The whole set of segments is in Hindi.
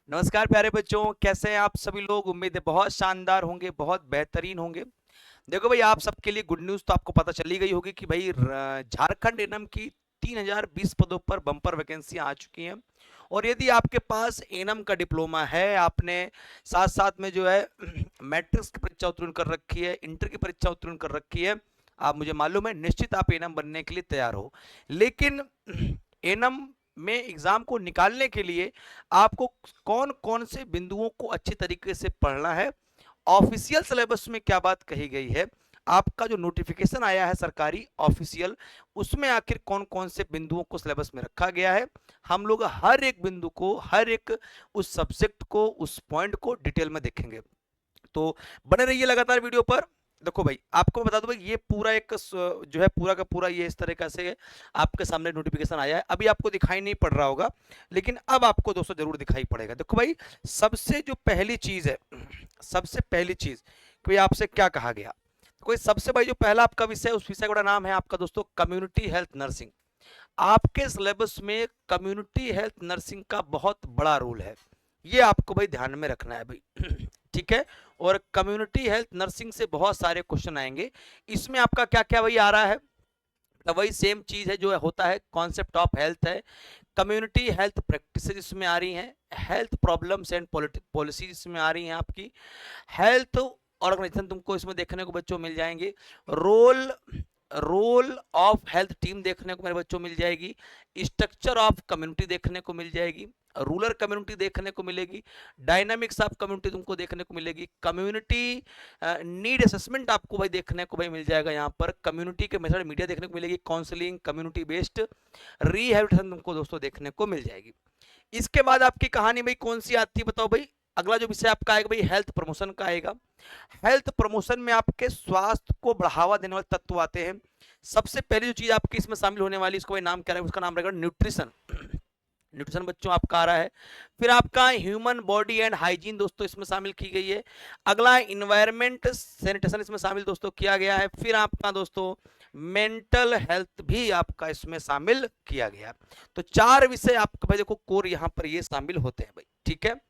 नमस्कार प्यारे बच्चों, कैसे हैं आप सभी लोग। उम्मीद है बहुत शानदार होंगे, बहुत बेहतरीन होंगे। देखो भाई, आप सबके लिए गुड न्यूज़ तो आपको पता चली गई होगी कि भाई झारखंड एनएम की 3020 पदों पर बम्पर वैकेंसी आ चुकी हैं। और यदि आपके पास एनएम का डिप्लोमा है, आपने साथ साथ में जो है मैट्रिक्स की परीक्षा उत्तीर्ण कर रखी है, इंटर की परीक्षा उत्तीर्ण कर रखी है, आप मुझे मालूम है निश्चित आप एनएम बनने के लिए तैयार हो। लेकिन एनएम में एग्जाम को निकालने के लिए आपको कौन कौन से बिंदुओं को अच्छी तरीके से पढ़ना है, ऑफिशियल सिलेबस में क्या बात कही गई है, आपका जो नोटिफिकेशन आया है सरकारी ऑफिशियल, उसमें आखिर कौन कौन से बिंदुओं को सिलेबस में रखा गया है, हम लोग हर एक बिंदु को, हर एक उस सब्जेक्ट को, उस पॉइंट को डिटेल में देखेंगे। तो बने रहिए लगातार वीडियो पर। देखो भाई, आपको मैं बता दूं भाई, ये पूरा एक जो है पूरा का पूरा ये इस तरीके से आपके सामने नोटिफिकेशन आया है। अभी आपको दिखाई नहीं पड़ रहा होगा, लेकिन अब आपको दोस्तों जरूर दिखाई पड़ेगा। देखो भाई, सबसे जो पहली चीज है, सबसे पहली चीज कोई आपसे क्या कहा गया, कोई सबसे भाई जो पहला आपका विषय, उस विषय का नाम है आपका दोस्तों कम्युनिटी हेल्थ नर्सिंग। आपके सिलेबस में कम्युनिटी हेल्थ नर्सिंग का बहुत बड़ा रोल है, ये आपको भाई ध्यान में रखना है भाई। ठीक है। और कम्युनिटी हेल्थ नर्सिंग से बहुत सारे क्वेश्चन आएंगे। इसमें आपका क्या क्या भाई आ रहा है, तो वही सेम चीज है जो होता है, कॉन्सेप्ट ऑफ हेल्थ है, कम्युनिटी हेल्थ प्रैक्टिस इसमें आ रही हैं, हेल्थ प्रॉब्लम्स एंड पॉलिसीज इसमें आ रही हैं, आपकी हेल्थ ऑर्गेनाइजेशन तुमको इसमें देखने को बच्चों मिल जाएंगे, role role of health team देखने को मेरे बच्चों मिल जाएगी, स्ट्रक्चर ऑफ कम्युनिटी देखने को मिल जाएगी, रूरल कम्युनिटी देखने को मिलेगी, डायनामिक्स ऑफ कम्युनिटी तुमको देखने को मिलेगी, कम्युनिटी नीड असेसमेंट आपको भाई देखने को भाई मिल जाएगा, यहाँ पर कम्युनिटी के मेथड मीडिया देखने को मिलेगी, काउंसलिंग, कम्युनिटी बेस्ड रिहेबिलिटेशन तुमको दोस्तों देखने को मिल जाएगी। इसके बाद आपकी कहानी भाई कौन सी आती है बताओ भाई। अगला जो विषय आपका आएगा भाई हेल्थ प्रमोशन का आएगा। हेल्थ प्रमोशन में आपके स्वास्थ्य को बढ़ावा देने वाले तत्व आते हैं। सबसे पहली जो चीज आपकी इसमें शामिल होने वाली, इसको भाई नाम क्या रहेगा, उसका नाम रहेगा न्यूट्रिशन। न्यूट्रिशन बच्चों आपका आ रहा है। फिर आपका ह्यूमन बॉडी एंड हाइजीन दोस्तों इसमें शामिल की गई है। अगला इन्वायरमेंट सैनिटेशन इसमें शामिल दोस्तों किया गया है। फिर आपका दोस्तों मेंटल हेल्थ भी आपका इसमें शामिल किया गया। तो चार विषय आपका भाई देखो कोर यहाँ पर ये शामिल होते हैं भाई। ठीक है।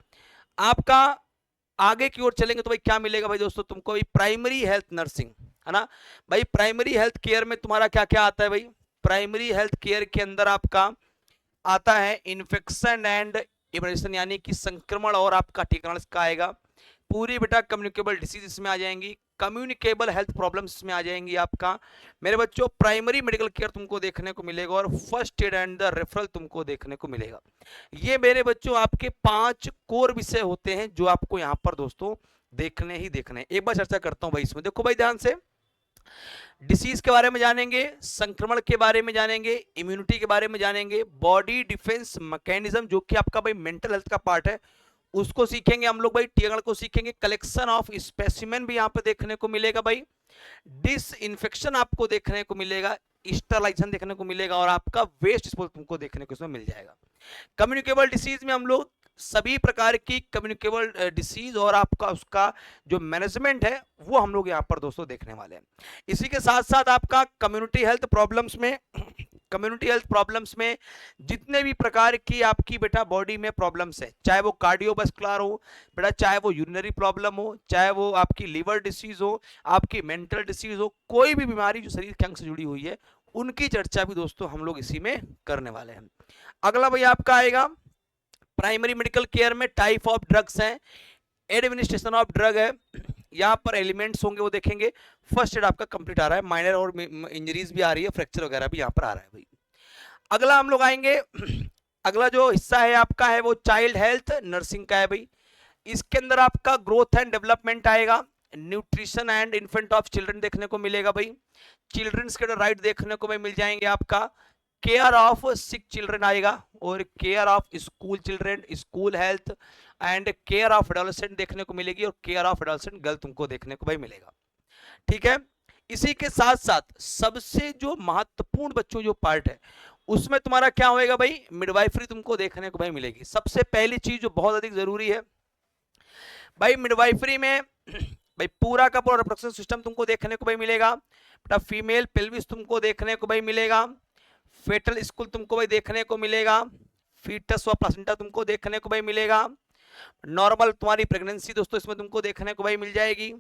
आपका आगे की ओर चलेंगे तो भाई क्या मिलेगा भाई दोस्तों तुमको, भाई प्राइमरी हेल्थ नर्सिंग है ना। भाई प्राइमरी हेल्थ केयर में तुम्हारा क्या क्या आता है भाई, प्राइमरी हेल्थ केयर के अंदर आपका आता है इन्फेक्शन एंड इम्यूनाइजेशन, यानी कि संक्रमण और आपका टीकाकरण इसका आएगा। पूरी बेटा कम्युनिकेबल डिसीज इसमें आ जाएंगी, कम्युनिकेबल हेल्थ प्रॉब्लम्स इसमें आ जाएंगी आपका मेरे बच्चों। प्राइमरी मेडिकल केयर तुमको देखने को मिलेगा और first aid and the referral तुमको देखने को मिलेगा। ये मेरे बच्चों आपके 5 कोर विषय होते हैं जो आपको यहाँ पर दोस्तों देखने ही देखने। एक बार चर्चा करता हूं भाई इसमें, देखो भाई ध्यान से, डिसीज के बारे में जानेंगे, संक्रमण के बारे में जानेंगे, इम्यूनिटी के बारे में जानेंगे, बॉडी डिफेंस मैकेनिज्म जो कि आपका भाई मेंटल हेल्थ का पार्ट है उसको सीखेंगे हम लोग भाई, टीकाकरण को सीखेंगे, कलेक्शन ऑफ स्पेसिमेन भी यहाँ पे देखने को मिलेगा भाई, डिस इन्फेक्शन आपको देखने को मिलेगा, स्टरलाइजेशन देखने को मिलेगा और आपका वेस्ट डिस्पोजल तुमको देखने को इसमें मिल जाएगा। कम्युनिकेबल डिसीज में हम लोग सभी प्रकार की कम्युनिकेबल डिसीज और आपका उसका जो मैनेजमेंट है वो हम लोग यहाँ पर दोस्तों देखने वाले हैं। इसी के साथ साथ आपका कम्युनिटी हेल्थ प्रॉब्लम्स में कम्युनिटी हेल्थ प्रॉब्लम्स में जितने भी प्रकार की आपकी बेटा बॉडी में प्रॉब्लम्स है, चाहे वो कार्डियोवास्कुलर हो बेटा, चाहे वो यूरिनरी प्रॉब्लम हो, चाहे वो आपकी लिवर डिसीज हो, आपकी मेंटल डिसीज हो, कोई भी बीमारी जो शरीर के अंग से जुड़ी हुई है उनकी चर्चा भी दोस्तों हम लोग इसी में करने वाले हैं। अगला भैया आपका आएगा प्राइमरी मेडिकल केयर में टाइप ऑफ ड्रग्स हैं, एडमिनिस्ट्रेशन ऑफ ड्रग है, यहाँ पर एलिमेंट्स होंगे वो देखेंगे। फर्स्ट एड आपका कंप्लीट आ रहा है, माइनर और इंजरीज भी आ रही है, फ्रैक्चर वगैरह भी यहाँ पर आ रहा है भाई। अगला हम लोग आएंगे, अगला जो हिस्सा है आपका है वो चाइल्ड हेल्थ नर्सिंग का है भाई। इसके अंदर आपका ग्रोथ एंड डेवलपमेंट आएगा, nutrition and infant of children देखने को मिलेगा भाई, चिल्ड्रंस के राइट देखने को भाई मिल जाएंगे आपका, केयर ऑफ सिक चिल्ड्रन आएगा और care of school children, school health and care of adolescent देखने को मिलेगी और केयर ऑफ एडोलेसेंट गर्ल तुमको देखने को भाई मिलेगा। ठीक है। इसी के साथ साथ सबसे जो महत्वपूर्ण बच्चों जो पार्ट है उसमें तुम्हारा क्या होएगा भाई, मिडवाइफरी तुमको देखने को भाई मिलेगी। सबसे पहली चीज जो बहुत अधिक जरूरी है भाई मिडवाइफरी में भाई पूरा का पूरा रिप्रोडक्शन सिस्टम तुमको देखने को भाई मिलेगा बेटा, फीमेल पेल्विस तुमको देखने को भाई मिलेगा, फेटल स्कूल तुमको भाई देखने को मिलेगा, फीटस व प्लासेंटा तुमको देखने को भाई मिलेगा, नॉर्मल तुम्हारी प्रेगनेंसी दोस्तों इसमें तुमको देखने को भाई मिल जाएगी।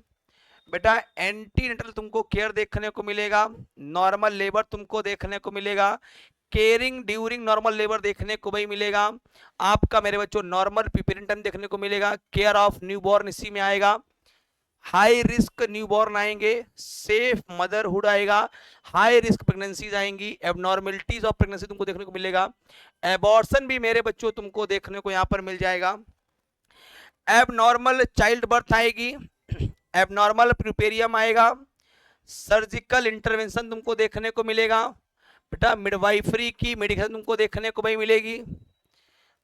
बेटा एंटीनेटल तुमको केयर देखने को मिलेगा, नॉर्मल लेबर तुमको देखने को मिलेगा, केयरिंग ड्यूरिंग नॉर्मल लेबर देखने को भाई मिलेगा आपका मेरे बच्चों, नॉर्मल प्रीपेरेंट टाइम देखने को मिलेगा, केयर ऑफ न्यूबॉर्न इसी में आएगा, हाई रिस्क न्यूबॉर्न आएंगे, सेफ मदरहुड आएगा, हाई रिस्क प्रेगनेंसीज आएंगी, एबनॉर्मलिटीज ऑफ प्रेगनेंसी तुमको देखने को मिलेगा, एबॉर्शन भी मेरे बच्चों तुमको देखने को यहां पर मिल जाएगा, एबनॉर्मल चाइल्ड बर्थ आएगी, एबनॉर्मल प्रिपेरियम आएगा, सर्जिकल इंटरवेंशन तुमको देखने को मिलेगा, बेटा मिडवाइफरी की मेडिकेशन तुमको देखने को भाई मिलेगी,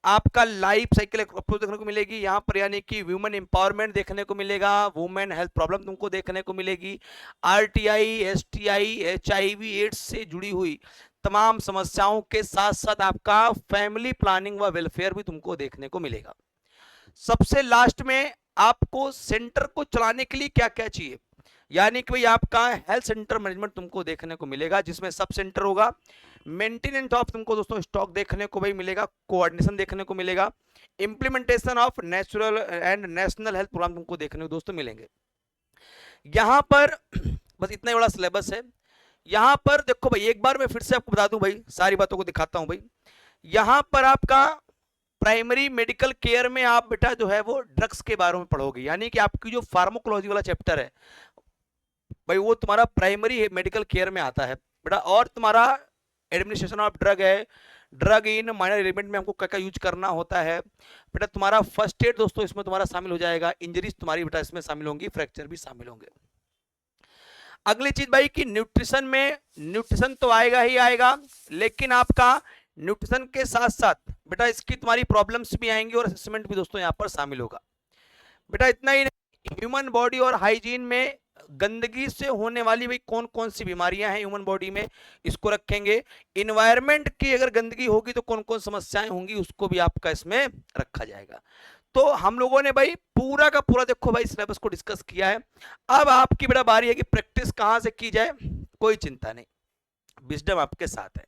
आपका लाइफ साइकिल अप्रोच देखने को मिलेगी यहाँ पर, यानी कि वुमेन एम्पावरमेंट देखने को मिलेगा, वुमेन हेल्थ प्रॉब्लम तुमको देखने को मिलेगी, आरटीआई, एसटीआई, एचआईवी एड्स से जुड़ी हुई तमाम समस्याओं के साथ साथ आपका फैमिली प्लानिंग व वेलफेयर भी तुमको देखने को मिलेगा। सबसे लास्ट में आपको सेंटर को चलाने के लिए क्या क्या चाहिए, यानी कि भाई आपका हेल्थ सेंटर मैनेजमेंट तुमको देखने को मिलेगा, जिसमें सब सेंटर होगा, मेंटेनेंस ऑफ तुमको दोस्तों स्टॉक देखने को भाई मिलेगा, कोऑर्डिनेशन देखने को मिलेगा, implementation of natural and national health program तुमको देखने को दोस्तों मिलेंगे। यहां पर बस इतना ही बड़ा सिलेबस है। यहां पर देखो भाई एक बार मैं फिर से आपको बता दूं भाई, सारी बातों को दिखाता हूं भाई। यहां पर आपका प्राइमरी मेडिकल केयर में आप बेटा जो है वो ड्रग्स के बारे में पढ़ोगे, यानी कि आपकी जो फार्माकोलॉजी वाला चैप्टर है भाई वो तुम्हारा प्राइमरी मेडिकल केयर में आता है बेटा, और तुम्हारा एडमिनिस्ट्रेशन ऑफ ड्रग है, ड्रग इन माइनर एलिमेंट में हमको क्या क्या यूज करना होता है बेटा, तुम्हारा फर्स्ट एड दोस्तों इसमें तुम्हारा शामिल हो जाएगा, इंजरीज तुम्हारी बेटा इसमें शामिल होंगी, फ्रैक्चर भी शामिल होंगे। अगली चीज भाई कि न्यूट्रिशन में, न्यूट्रिशन तो आएगा ही आएगा, लेकिन आपका न्यूट्रिशन के साथ साथ बेटा इसकी तुम्हारी प्रॉब्लम्स भी आएंगी और असेसमेंट भी दोस्तों यहाँ पर शामिल होगा। बेटा इतना ही नहीं, ह्यूमन बॉडी और हाइजीन में गंदगी से होने वाली भाई कौन कौन सी बीमारियां हैं ह्यूमन बॉडी में, इसको रखेंगे। इन्वायरमेंट की अगर गंदगी होगी तो कौन कौन समस्याएं होंगी उसको भी आपका इसमें रखा जाएगा। तो हम लोगों ने भाई पूरा का पूरा देखो भाई सिलेबस को डिस्कस किया है। अब आपकी बेटा बारी है कि प्रैक्टिस कहां से की जाए, कोई चिंता नहीं, विजडम आपके साथ है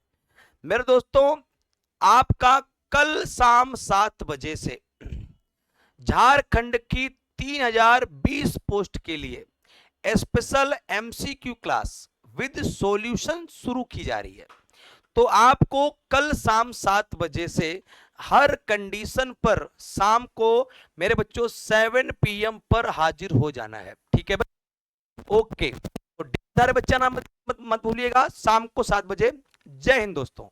मेरे दोस्तों। आपका कल शाम 7 बजे से झारखंड की 3020 पोस्ट के लिए special MCQ class with solution शुरू की जा रही है। तो आपको कल शाम 7 बजे से हर कंडीशन पर शाम को मेरे बच्चों 7 PM पर हाजिर हो जाना है, ठीक है भाई? ओके, तो सारे बच्चा नाम मत भूलिएगा, शाम को 7 बजे। जय हिंद दोस्तों।